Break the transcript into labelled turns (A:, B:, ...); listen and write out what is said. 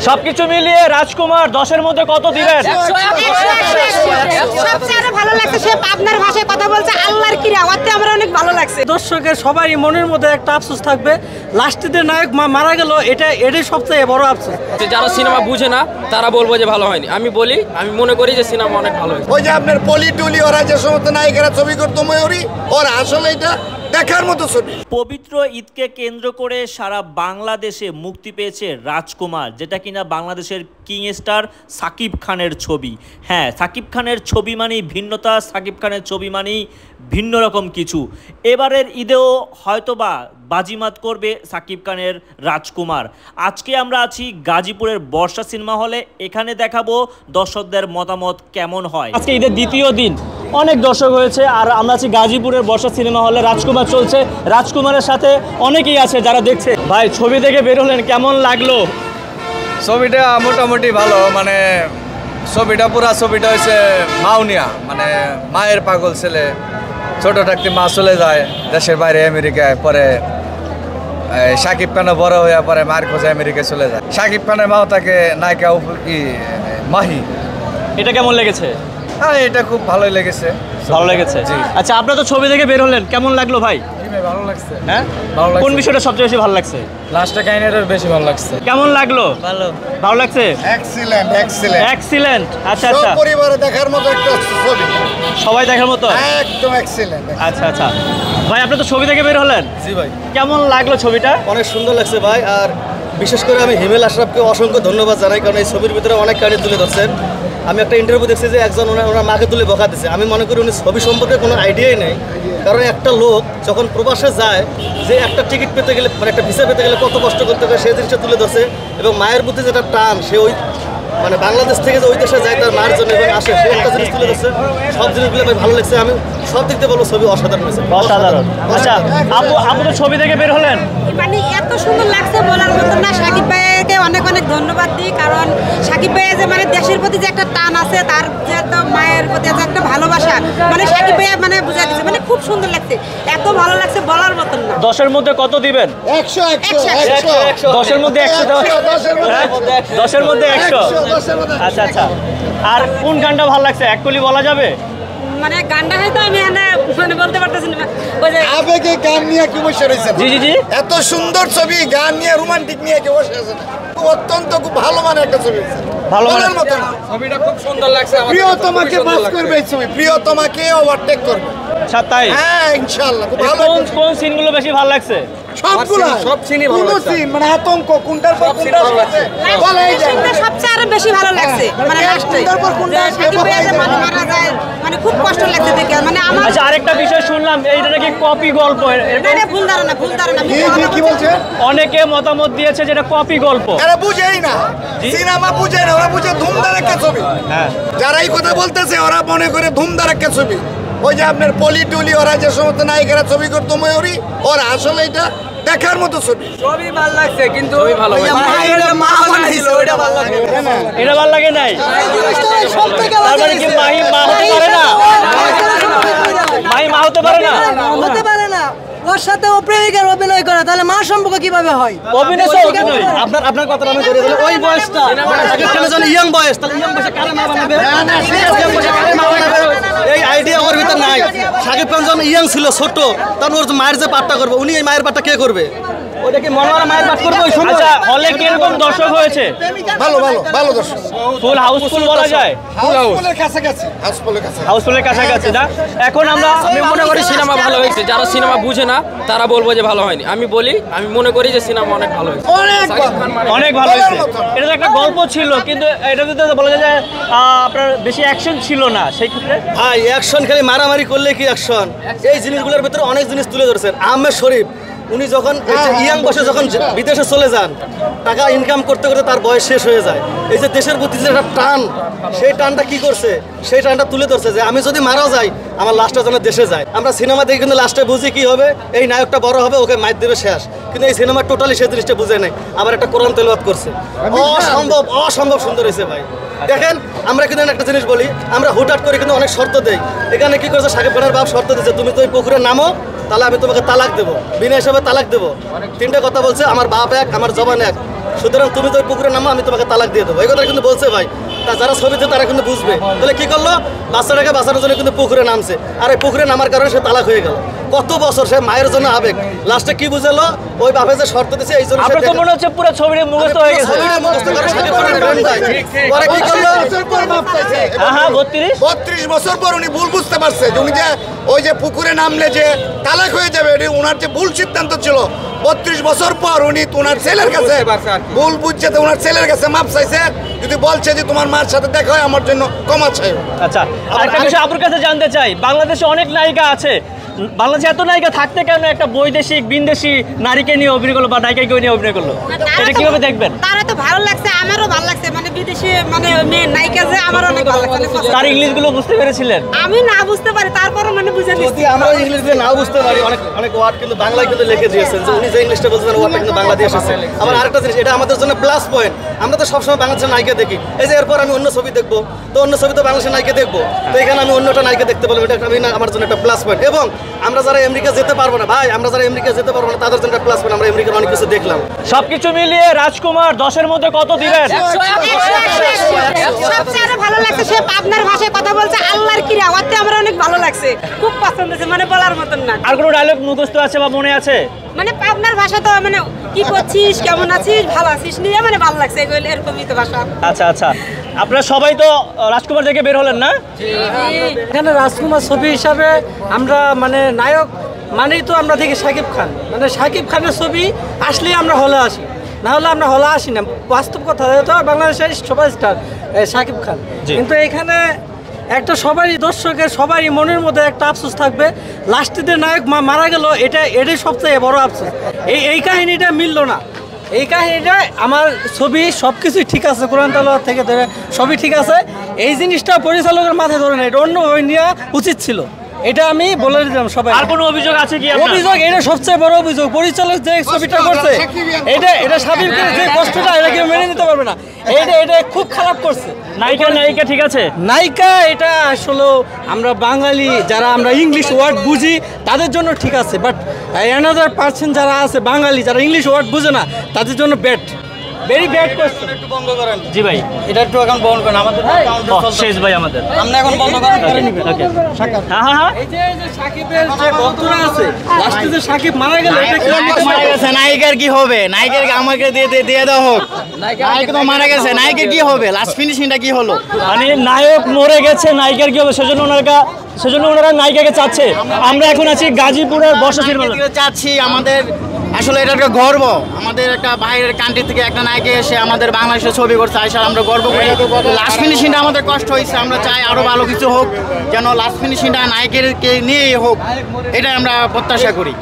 A: সবকিছু মিলিয়ে রাজকুমার 10-এর মধ্যে কত দিবেন?
B: সবচেয়ে ভালো লাগছে সে আপনার ভাষায় কথা বলছে, আল্লাহর কিরা ওতে আমরা অনেক ভালো লাগছে।
C: দর্শকের সবারই মনের মধ্যে একটা আফসোস থাকবে, লাস্টের নায়ক মারা গেল, এটাই সবচেয়ে বড় আফসোস।
D: যারা সিনেমা বুঝে না তারা বলবো যে ভালো হয়নি, আমি মনে করি যে সিনেমা অনেক ভালো হয়েছে।
E: ওই যে আপনার পলি টুলি ওরা যে সমস্ত নায়িকারা ছবি করতো ময়ূরী, ওরা আসলে এটা দেখার মতো ছবি।
A: পবিত্র ঈদকে কেন্দ্র করে সারা বাংলাদেশে মুক্তি পেয়েছে রাজকুমার, যেটা কিনা বাংলাদেশের কিং স্টার সাকিব খানের ছবি। হ্যাঁ, সাকিব খানের ছবি মানেই ভিন্নতা, সাকিব খানের ছবি মানেই ভিন্ন রকম কিছু। এবারের ঈদেও হয়তোবা বাজিমাত করবে সাকিব খানের রাজকুমার। আজকে আমরা আছি গাজীপুরের বর্ষা সিনেমা হলে, এখানে দেখাবো দর্শকদের মতামত কেমন হয়। আজকে ঈদের দ্বিতীয় দিন, অনেক দর্শক হয়েছে, আর আমরা আছি গাজীপুরের বর্ষা সিনেমা হলে। রাজকুমার চলছে, রাজকুমারের সাথে অনেকেই আছে যারা দেখছে। ভাই, ছবি দেখে বের হলেন, কেমন লাগলো?
F: ছবিটা মোটামুটি ভালো, মানে পুরা ছবিটা হয়েছে মাউনিয়া, মানে মায়ের পাগল ছেলে, ছোট থাকতে মা চলে যায় দেশের বাইরে আমেরিকায়, পরে শাকিব খানও বড় হয়ে পরে মায়ের খোঁজে আমেরিকায় চলে যায়। শাকিব খানের মাও তাকে নায়িকা মাহি।
A: এটা কেমন লেগেছে?
F: হ্যাঁ, এটা খুব ভালোই লেগেছে।
A: ভালো লেগেছে। আচ্ছা, আপনারা তো ছবি দেখে বের হলেন, কেমন লাগলো ভাই?
F: ভালো লাগছে।
A: হ্যাঁ,
F: ভালো লাগছে।
A: কোন বিষয়টা সবচেয়ে বেশি ভালো লাগছে?
F: লাস্টটা কাহিনীটা বেশি ভালো লাগছে।
A: কেমন লাগলো? ভালো লাগছে। এক্সিলেন্ট। আচ্ছা,
E: সব পরিবারে দেখার মতো একটা ছবি,
A: সবাই দেখার মতো,
E: একদম এক্সিলেন্ট।
A: আচ্ছা ভাই, আপনি তো ছবি দেখে বের হলেন।
C: জি ভাই।
A: কেমন লাগলো ছবিটা?
C: অনেক সুন্দর লাগছে ভাই, আর বিশেষ করে আমি হিমেল আশরাফকে অসংখ্য ধন্যবাদ জানাই, কারণ এই ছবির ভিতরে অনেক কাহিনী তুলে ধরছেন। আমি একটা ইন্টারভিউ দেখছি যে একজন ওনার মাকে তুলে বকা দিচ্ছে। আমি মনে করি উনি ছবি সম্পর্কে কোনো আইডিয়াই নেই, কারণ একটা লোক যখন প্রবাসে যায়, যে একটা টিকিট পেতে গেলে, মানে একটা ভিসা পেতে গেলে কত কষ্ট করতে হয়, সেই জিনিসটা তুলে ধরছে। এবং মায়ের প্রতি যেটা টান, সে ওই মানে বাংলাদেশ থেকে যে ওই দেশে যায় তার মার জন্য এবং আসে, সেই একটা জিনিস তুলে ধরছে। সব জিনিসগুলো ভাই ভালো লাগছে। আমি সব দিক দিয়ে বলবো ছবি অসাধারণ হয়েছে,
A: অসাধারণ। আচ্ছা, আপু তো ছবি দেখে বের হলেন,
B: মানে এত সুন্দর লাগছে বলার মতো না। সাকিব ভাইকে অনেক ধন্যবাদ দিই, কারণ সাকিব ভাইয়ের যে মানে দেশের প্রতি যে একটা টান আছে, তার যে একটা মায়ের প্রতি যে একটা ভালোবাসা, মানে সাকিব ভাইয়া মানে বুঝাই দিচ্ছে, মানে খুব সুন্দর লাগছে, এত ভালো লাগছে বলার মতন না।
A: 10-এর মধ্যে কত দিবেন?
E: 100।
A: 10-এর মধ্যে 100। 10-এর মধ্যে 100। আচ্ছা। আর কোন গানটা ভালো লাগছে, এক কলি বলা যাবে?
B: মানে গানটা হয়তো আমি মানে বলতে পারতেছি না। ওই যে
E: আবেগে গান নিয়ে কি বসে রয়েছে?
A: জি।
E: এত সুন্দর ছবি, গান নিয়ে রোমান্টিক নিয়ে কি বসে আছে? অত্যন্ত খুব ভালো মানের একটা ছবি,
A: ভালো মানের
E: মতো না।
D: ছবিটা খুব সুন্দর লাগছে।
E: প্রিয়তমাকে পাস করবে এই ছবি, প্রিয়তমাকে ওভারটেক করবে।
A: আচ্ছা, তাই?
E: হ্যাঁ, ইনশাআল্লাহ খুব ভালো।
A: কোন সিনগুলো বেশি ভালো লাগছে?
E: সব সিনই ভালো লাগছে। মানে আতঙ্ক কোনটার পর কোনটা আছে বলাই যায় না।
B: সবচেয়ে আরো বেশি ভালো লাগছে, মানে লাস্টে সাকিব ভাইয়া যে মারা যায়, মানে খুব কষ্ট লাগছে দেখে। মানে আমার
A: আচ্ছা, আরেকটা বিষয় শুনলাম, এইটা নাকি কপি গল্প।
B: না, ভুল ধারণা।
E: কি বলছে?
A: অনেকে মতামত দিয়েছে যেটা কপি গল্প।
E: এরা বুঝেই না, সিনেমা বুঝে না, ওরা বুঝে ধুমধার একটা ছবি।
A: হ্যাঁ,
E: যারা এই কথা বলতেছে ওরা মনে করে ধুমধার একটা ছবি। ওই যে আপনার পলি টুলি ওরা যে সমস্ত নায়িকারা ছবি করতো ময়ূরী, ওরা আসলে এটা দেখার মতো ছবি।
D: ছবি ভালো লাগছে, কিন্তু ভালো
A: এটা ভালো লাগে নাই। তারপরে কি মাহি মা হতে পারে না? মাহি মা হতে পারে না?
G: হতে পারে না। ওর সাথে ও প্রেমিকার অভিনয় করে, তাহলে মা সম্পর্ক কিভাবে হয়?
A: অভিনয়।
C: আপনার কথাটা আমি করে দিলাম। ওই বয়সটা ইয়াং বয়স, তাহলে ইয়াং বয়সে কারে মা বানাবে? এই আইডিয়া ওর ভিতর নাই। সাকিব খান যখন ইয়াং ছিল, ছোট, তখন ওর মায়ের যে পাঠটা করবে, উনি এই মায়ের পাঠটা কে করবে? ওটা কি মনোয়ারা মায়ের পাঠ করবে ওই সময়?
A: আচ্ছা, হলে কিরকম দর্শক হয়েছে?
E: ভালো দর্শক।
A: ফুল হাউসফুল বলা যায়?
E: হাউসফুলের কাছাকাছি না? এখন
D: আমি মনে করি সিনেমা ভালো হয়েছে। যারা সিনেমা বুঝে না তারা বলবো যে ভালো হয়নি, আমি মনে করি যে সিনেমা অনেক ভালো হয়েছে।
A: অনেক ভালো হয়েছে। এটা তো একটা গল্প ছিল, কিন্তু এটা যদি বলা যায় যে আপনার বেশি অ্যাকশন ছিল না, সেই ক্ষেত্রে
C: ভাই অ্যাকশন খালি মারামারি করলে কি অ্যাকশন? এই জিনিসগুলোর ভিতরে অনেক জিনিস তুলে ধরেছেন। আহমেদ শরীফ উনি যখন ইয়াং বয়সে যখন বিদেশে চলে যান, টাকা ইনকাম করতে করতে তার বয়স শেষ হয়ে যায়। এই যে দেশের প্রতি যে একটা টান, সেই টানটা কি করছে, সেই টানটা তুলে ধরছে যে আমি যদি মারাও যাই, আমার লাস্টটা যেন দেশে যায়। আমরা সিনেমা দেখে কিন্তু লাস্টে বুঝি কি হবে, এই নায়কটা বড় হবে, ওকে মাইর দেবে, শেষ। কিন্তু এই সিনেমা টোটালি সেই জিনিসটা বুঝে নাই। আবার একটা কোরআন তেলাওয়াত করছে, অসম্ভব সুন্দর হয়েছে ভাই। দেখেন, আমরা কিন্তু একটা জিনিস বলি, আমরা হুটহাট করে কিন্তু অনেক শর্ত দেই। এখানে কি করেছে, সাকিব খানের বাপ শর্ত দিচ্ছে, তুমি তো ওই পুকুরে নামো, তাহলে আমি তোমাকে তালাক দেবো, বিনা হিসাবে তালাক দেবো। তিনটে কথা বলছে, আমার বাপ এক, আমার জবান এক। সুতরাং তুমি তো ওই পুকুরে নামো, আমি তোমাকে তালাক দিয়ে দেবো, এই কথা কিন্তু বলছে ভাই। তা যারা ছবিতে তারা কিন্তু বুঝবে। তাহলে কি করলো, বাচ্চাটাকে বাঁচানোর জন্য কিন্তু পুকুরে নামছে, আর এই পুকুরে নামার কারণে সে তালাক হয়ে গেল। কত বছর সে মায়ের জন্য আবেগ, লাস্টে কি বুঝালো, ওই বাপে যে শর্ত দিয়েছে এই জন্য
A: আপনার তো মনে হচ্ছে পুরো ছবিটা মুখস্থ হয়ে গেছে।
C: পরে কি করলো,
E: 32 বছর পর উনি ভুল বুঝতে পারছে যে উনি যে ওই যে পুকুরে নামলে যে তালাক হয়ে যাবে, এটি ওনার যে ভুল সিদ্ধান্ত ছিল। 32 বছর পর উনি ওনার ছেলের কাছে ভুল বুঝছে, তো ওনার ছেলের কাছে মাপ চাইছে। যদি বলছে যে তোমার মার সাথে দেখা হয়, আমার জন্য ক্ষমা চাই।
A: আচ্ছা, আরেকটা বিষয় আপনার কাছে জানতে চাই, বাংলাদেশে অনেক নায়িকা আছে, বাংলাদেশে এত নায়িকা থাকতে কেন একটা বৈদেশিক বিদেশি নারীকে নিয়ে অভিনয় করলো বা নায়িকাকে নিয়ে অভিনয় করলো, এটা কিভাবে দেখবেন?
B: তারা তো ভালো লাগছে, আমারও ভালো লাগছে, মানে বিদেশি মানে মেয়ে নায়িকা যে আমার অনেক ভালো লাগছে।
A: তার ইংলিশ গুলো বুঝতে পেরেছিলেন?
B: আমি না বুঝতে পারি, তারপরে মানে বুঝে নিচ্ছি।
C: আমরা ইংলিশ দিয়ে নাও বুঝতে পারি, অনেক অনেক ওয়ার্ড কিন্তু বাংলায় কিন্তু লিখে দিয়েছেন, যে উনি যে ইংলিশটা বলছেন ওয়ার্ডটা কিন্তু বাংলা দিয়ে এসেছে। আবার আরেকটা জিনিস, এটা আমাদের জন্য প্লাস পয়েন্ট, আমরা তো সবসময় বাংলাদেশের নায়িকা দেখি, এই যে এরপর আমি অন্য ছবি দেখবো, তো অন্য ছবি তো বাংলাদেশের নায়িকা দেখবো, তো এখানে আমি অন্যটা নায়িকা দেখতে পারবো, এটা আমি আমার জন্য একটা প্লাস পয়েন্ট। এবং আমরা যারা আমেরিকা যেতে পারবো না ভাই, আমরা যারা আমেরিকা যেতে পারবো না তাদের জন্য একটা প্লাস পয়েন্ট, আমরা আমেরিকার অনেক কিছু দেখলাম।
A: সবকিছু মিলিয়ে রাজকুমার 10-এর মধ্যে কত দিবেন?
B: সবচেয়ে আরো ভালো লাগছে সে পাবনার ভাষায় কথা বলছে, আল্লাহর কিরা, ওতে আমার অনেক ভালো লাগছে, খুব পছন্দ হয়েছে, মানে বলার মতন না।
A: আর কোনো ডায়লগ মুখস্থ আছে বা মনে আছে?
B: মানে পাবনার ভাষা তো মানে কি করছিস, কেমন আছিস, ভালো আছিস নিয়ে মানে ভালো লাগছে, এগুলো এরকমই তো ভাষা।
A: আচ্ছা আচ্ছা, আপনারা সবাই তো রাজকুমার দেখে বের হলেন না?
G: এখানে রাজকুমার ছবি হিসাবে আমরা মানে নায়ক মানেই তো আমরা দেখি শাকিব খান, মানে শাকিব খানের ছবি আসলেই আমরা হলে আসি, না হলে আমরা হলে আসি না। বাস্তব কথা, তো বাংলাদেশের সুপারস্টার শাকিব খান, কিন্তু এখানে একটা সবারই দর্শকের সবারই মনের মধ্যে একটা আফসোস থাকবে, লাস্টের নায়ক মারা গেল, এটাই সবচেয়ে বড় আফসোস। এই কাহিনীটা মিললো না। এই কাহিনীটা আমার ছবি সব কিছুই ঠিক আছে, কোরআন তালাওয়াত থেকে ধরে সবই ঠিক আছে, এই জিনিসটা পরিচালকের মাথায় ধরে না, এটা অন্যভাবে নেওয়া উচিত ছিল, এটা আমি বলে দিলাম সবাই।
A: আর কোনো অভিযোগ আছে কি?
G: অভিযোগ, এটা সবচেয়ে বড় অভিযোগ, পরিচালক যে ছবিটা করছে, এটা সাবিরকে যে কষ্টটা, এটা কেউ মেনে নিতে পারবে না, এটা খুব খারাপ করছে।
A: নায়িকা ঠিক আছে,
G: নায়িকা এটা আসলে আমরা বাঙালি যারা আমরা ইংলিশ ওয়ার্ড বুঝি তাদের জন্য ঠিক আছে, বাট অ্যানাদার পার্সন যারা আছে বাঙালি যারা ইংলিশ ওয়ার্ড বুঝে না তাদের জন্য ব্যাড, ভেরি ব্যাড কোয়েশ্চেন।
C: একটু বন্ধ করেন
A: জি ভাই,
C: এটা একটু এখন বন্ধ করেন, আমাদের
A: শেষ ভাই আমাদের,
C: আমরা এখন বন্ধ করেন।
A: ওকে, হ্যাঁ হ্যাঁ,
G: এই যে সাকিবের যে গল্পটা আছে, লাস্টে যে সাকিব মারা গেল, এটা কি
H: মারা গেছে, নায়িকার কি হবে? নায়িকার আমাকে দিয়ে দাও হোক, নায়িকা তো মারা গেছে, নায়িকার কি হবে? লাস্ট ফিনিশিংটা কি হলো?
A: মানে নায়ক মরে গেছে, নায়িকার কি হবে? সেজন্য ওনারা নায়িকাকে চাচ্ছে। আমরা এখন আছি গাজীপুরের বর্ষাশির বাজার,
H: চাচ্ছি আমাদের আসলে এটা একটা গর্ব, আমাদের একটা বাইরের কান্ট্রি থেকে একটা নায়িকা এসে আমাদের বাংলাদেশে ছবি করছে, আসলে আমরা গর্ব করি। লাস্ট ফিনিশিংটা আমাদের কষ্ট হয়েছে, আমরা চাই আরো ভালো কিছু হোক, যেন লাস্ট ফিনিশিংটা নায়িকাকে নিয়েই হোক, এটাই আমরা প্রত্যাশা করি।